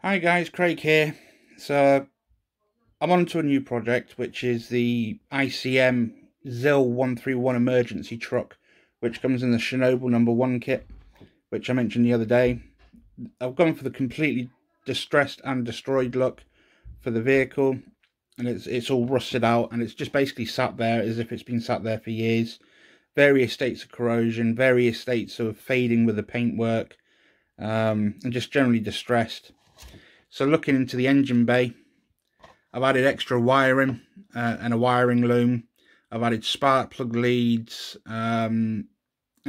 Hi guys, Craig here. So I'm on to a new project, which is the ICM zil131 emergency truck, which comes in the Chernobyl #1 kit, which I mentioned the other day. I've gone for the completely distressed and destroyed look for the vehicle, and it's all rusted out, and it's just basically sat there as if it's been sat there for years. Various states of corrosion, various states of fading with the paintwork, and just generally distressed. So looking into the engine bay, I've added extra wiring and a wiring loom. I've added spark plug leads and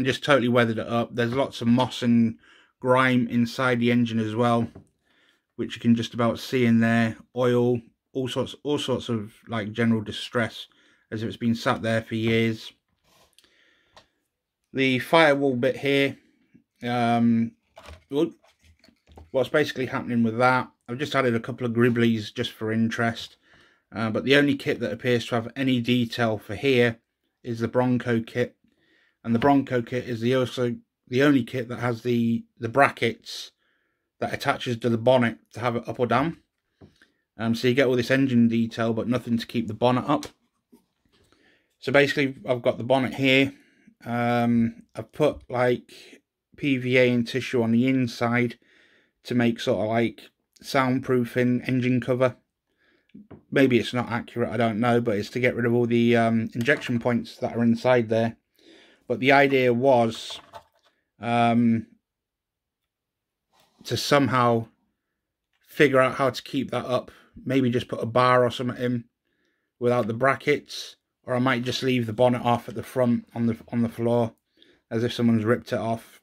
just totally weathered it up. There's lots of moss and grime inside the engine as well, which you can just about see in there. Oil, all sorts of like general distress, as if it's been sat there for years. The firewall bit here, what's basically happening with that, I've just added a couple of gribblies just for interest, but the only kit that appears to have any detail for here is the Bronco Kit, and the Bronco Kit is the only kit that has the brackets that attaches to the bonnet to have it up or down. So you get all this engine detail but nothing to keep the bonnet up. So basically I've got the bonnet here. I've put like PVA and tissue on the inside to make sort of like soundproofing engine cover. Maybe it's not accurate, I don't know, but it's to get rid of all the injection points that are inside there. But the idea was to somehow figure out how to keep that up. Maybe just put a bar or something in without the brackets, or I might just leave the bonnet off at the front on the floor as if someone's ripped it off.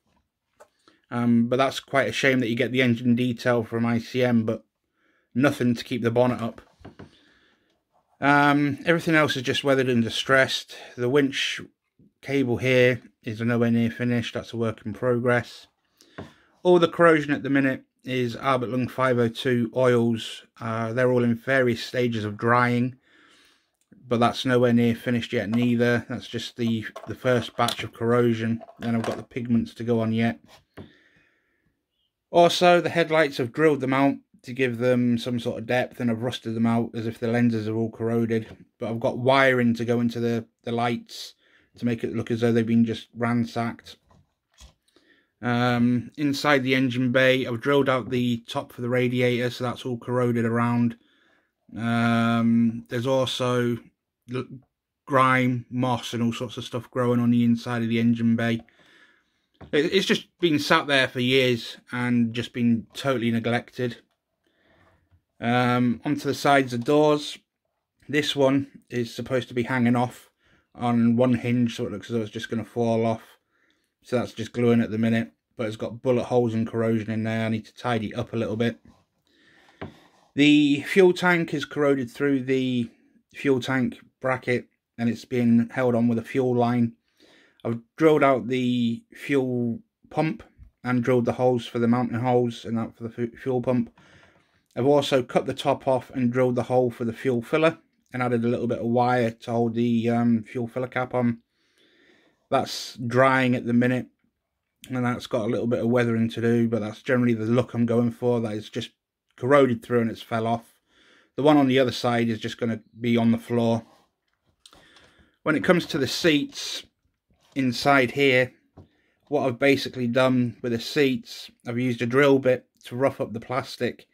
But that's quite a shame that you get the engine detail from ICM but nothing to keep the bonnet up. Everything else is just weathered and distressed. The winch cable here is nowhere near finished. That's a work in progress. All the corrosion at the minute is Albert Lung 502 oils. They're all in various stages of drying, but that's nowhere near finished yet neither. That's just the first batch of corrosion, and I've got the pigments to go on yet. Also, the headlights, have drilled them out to give them some sort of depth, and I've rusted them out as if the lenses are all corroded. But I've got wiring to go into the lights to make it look as though they've been just ransacked. Inside the engine bay, I've drilled out the top for the radiator, so that's all corroded around. There's also grime, moss and all sorts of stuff growing on the inside of the engine bay. It's just been sat there for years and just been totally neglected. Onto the sides of doors. This one is supposed to be hanging off on one hinge, so it looks as though it's just going to fall off. So that's just gluing at the minute, but it's got bullet holes and corrosion in there. I need to tidy it up a little bit. The fuel tank is corroded through the fuel tank bracket, and it's being held on with a fuel line. I've drilled out the fuel pump and drilled the holes for the mounting holes and that for the fuel pump. I've also cut the top off and drilled the hole for the fuel filler and added a little bit of wire to hold the fuel filler cap on. That's drying at the minute, and that's got a little bit of weathering to do, but that's generally the look I'm going for. That is just corroded through and it's fell off. The one on the other side is just going to be on the floor. When it comes to the seats inside here, what I've basically done with the seats, I've used a drill bit to rough up the plastic.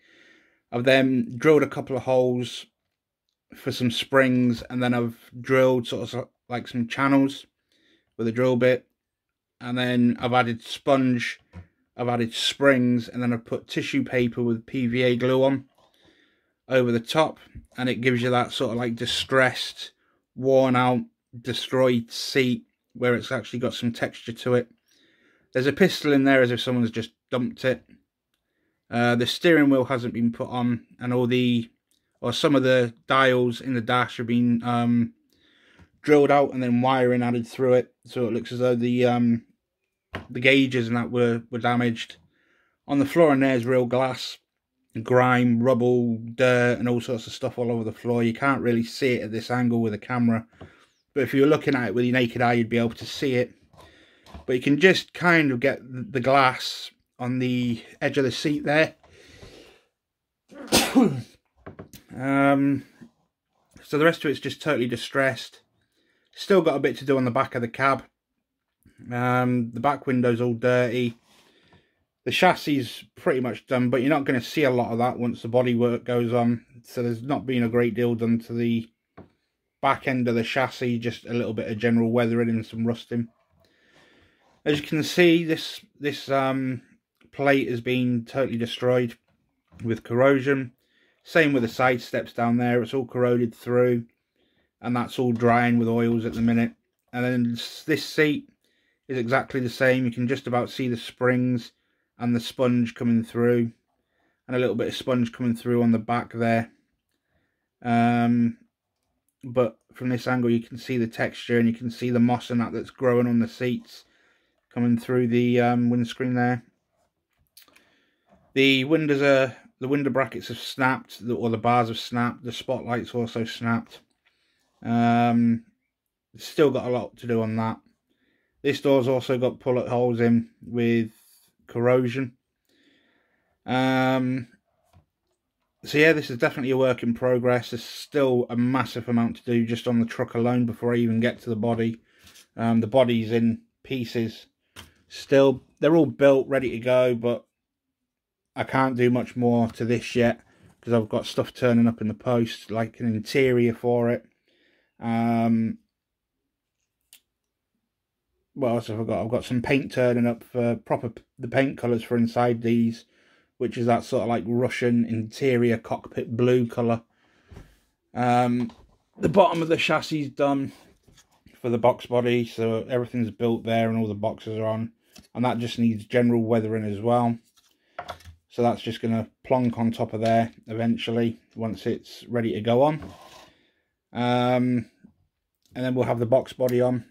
I've then drilled a couple of holes for some springs, and then I've drilled sort of like some channels with a drill bit, and then I've added sponge, I've added springs, and then I've put tissue paper with PVA glue on over the top, and it gives you that sort of like distressed, worn out, destroyed seat where it's actually got some texture to it. There's a pistol in there as if someone's just dumped it. The steering wheel hasn't been put on, and some of the dials in the dash have been drilled out and then wiring added through it, so it looks as though the gauges and that were damaged. On the floor in there is real glass, grime, rubble, dirt and all sorts of stuff all over the floor. You can't really see it at this angle with a camera, but if you were looking at it with your naked eye you'd be able to see it. But you can just kind of get the glass on the edge of the seat there. So the rest of it's just totally distressed. Still got a bit to do on the back of the cab. The back window's all dirty. The chassis pretty much done, but you're not going to see a lot of that once the bodywork goes on. So there's not been a great deal done to the back end of the chassis, just a little bit of general weathering and some rusting. As you can see, this plate has been totally destroyed with corrosion. Same with the side steps down there, it's all corroded through, and that's all drying with oils at the minute. And then this seat is exactly the same. You can just about see the springs and the sponge coming through, and a little bit of sponge coming through on the back there. But from this angle you can see the texture, and you can see the moss and that's growing on the seats coming through the windscreen there. The window brackets have snapped, or the bars have snapped. The spotlight's also snapped. Still got a lot to do on that. This door's also got pullet holes in with corrosion. So yeah, this is definitely a work in progress. There's still a massive amount to do just on the truck alone before I even get to the body. The body's in pieces still. They're all built, ready to go, but I can't do much more to this yet because I've got stuff turning up in the post, like an interior for it. What else have I got? I've got some paint turning up for the paint colours for inside these, which is that sort of like Russian interior cockpit blue colour. The bottom of the chassis is done for the box body, so everything's built there and all the boxes are on, and that just needs general weathering as well. So that's just going to plonk on top of there eventually once it's ready to go on. And then we'll have the box body on.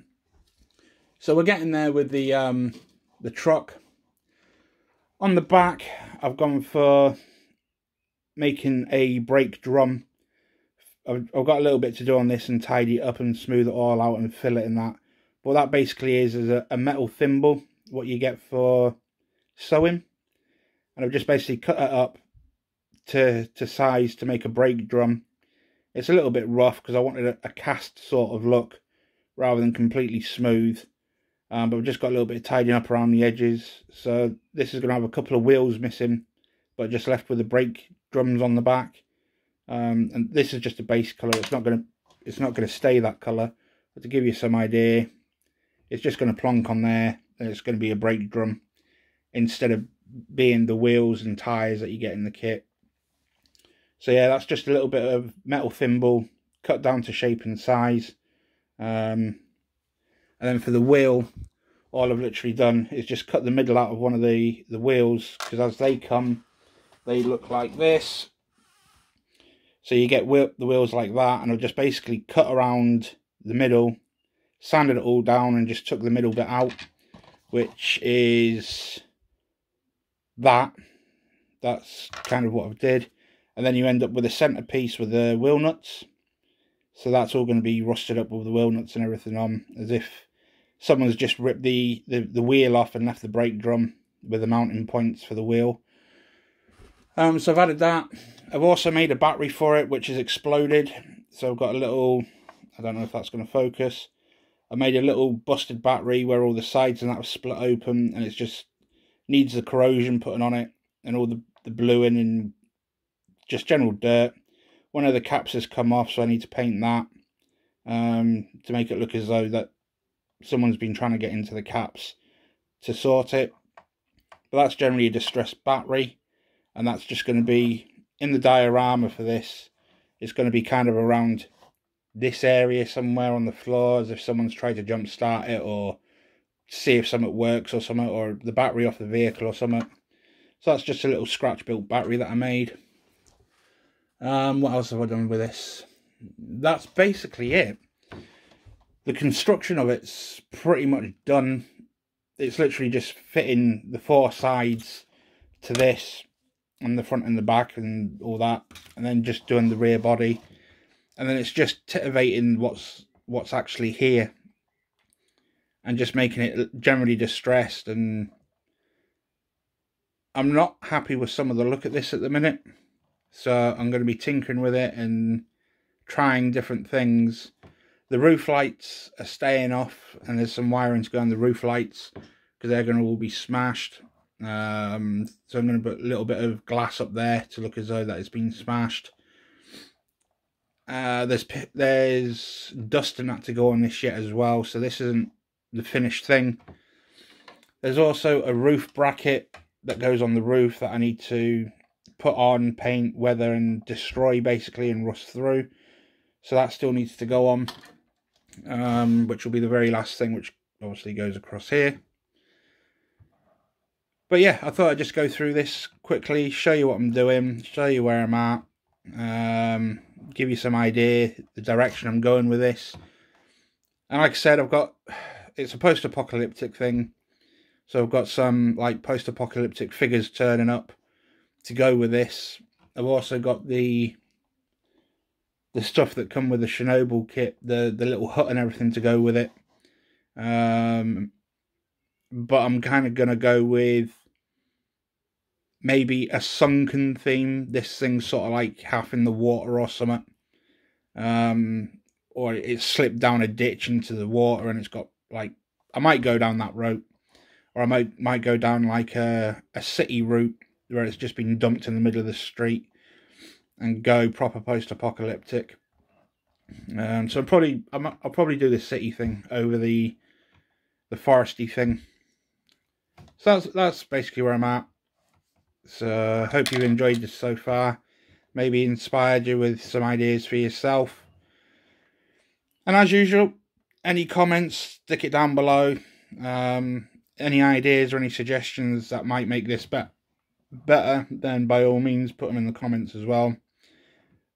So we're getting there with the truck. On the back, I've gone for making a brake drum. I've got a little bit to do on this and tidy it up and smooth it all out and fill it in that. What that basically is a metal thimble, what you get for sewing. And I've just basically cut it up to size to make a brake drum. It's a little bit rough because I wanted a cast sort of look rather than completely smooth. But I've just got a little bit of tidying up around the edges. So this is going to have a couple of wheels missing, but just left with the brake drums on the back. And this is just a base colour. It's not going to stay that colour. But to give you some idea, it's just going to plonk on there, and it's going to be a brake drum instead of being the wheels and tyres that you get in the kit. So yeah, that's just a little bit of metal thimble cut down to shape and size. And then for the wheel, all I've literally done is just cut the middle out of one of the wheels, because as they come, they look like this. So you get the wheels like that, and I've just basically cut around the middle, sanded it all down, and just took the middle bit out, which is that. That's kind of what I did. And then you end up with a centerpiece with the wheel nuts. So that's all going to be rusted up with the wheel nuts and everything on, as if someone's just ripped the wheel off and left the brake drum with the mounting points for the wheel. So I've added that. I've also made a battery for it, which is exploded. So I've got a little, I don't know if that's going to focus. I made a little busted battery where all the sides and that was split open, and it just needs the corrosion putting on it and all the bluing and just general dirt. One of the caps has come off, so I need to paint that to make it look as though that someone's been trying to get into the caps to sort it. But that's generally a distressed battery, and that's just going to be in the diorama for this. It's going to be kind of around this area somewhere on the floor, as if someone's tried to jump start it or see if something works or something, or the battery off the vehicle or something. So that's just a little scratch built battery that I made. What else have I done with this? That's basically it. The construction of it's pretty much done. It's literally just fitting the four sides to this, and the front and the back and all that, and then just doing the rear body, and then it's just titivating what's actually here and just making it generally distressed. And I'm not happy with some of the look at this at the minute. So I'm going to be tinkering with it and trying different things. The roof lights are staying off, and there's some wiring to go on the roof lights because they're going to all be smashed. So I'm going to put a little bit of glass up there to look as though that it's been smashed. There's dust and that to go on this yet as well, so this isn't the finished thing. There's also a roof bracket that goes on the roof that I need to put on, paint, weather and destroy basically, and rust through. So that still needs to go on, which will be the very last thing, which obviously goes across here. But yeah, I thought I'd just go through this quickly, show you what I'm doing, show you where I'm at, give you some idea, the direction I'm going with this. And like I said, it's a post-apocalyptic thing. So I've got some like post-apocalyptic figures turning up to go with this. I've also got the stuff that come with the Chernobyl kit, the little hut and everything to go with it. But I'm kind of going to go with maybe a sunken theme. This thing's sort of like half in the water or something. Or it's slipped down a ditch into the water and it's got like, I might go down that route. Or I might go down like a city route where it's just been dumped in the middle of the street and go proper post-apocalyptic. So I'll probably do the city thing over the foresty thing. So that's basically where I'm at. So I hope you've enjoyed this so far. Maybe inspired you with some ideas for yourself. And as usual, any comments, stick it down below. Any ideas or any suggestions that might make this better, then by all means put them in the comments as well.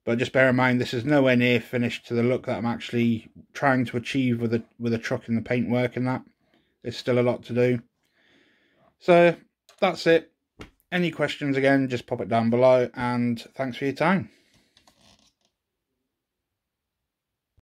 But just bear in mind, this is nowhere near finished to the look that I'm actually trying to achieve with the truck and the paintwork and that. There's still a lot to do. So that's it. Any questions again, just pop it down below, and thanks for your time.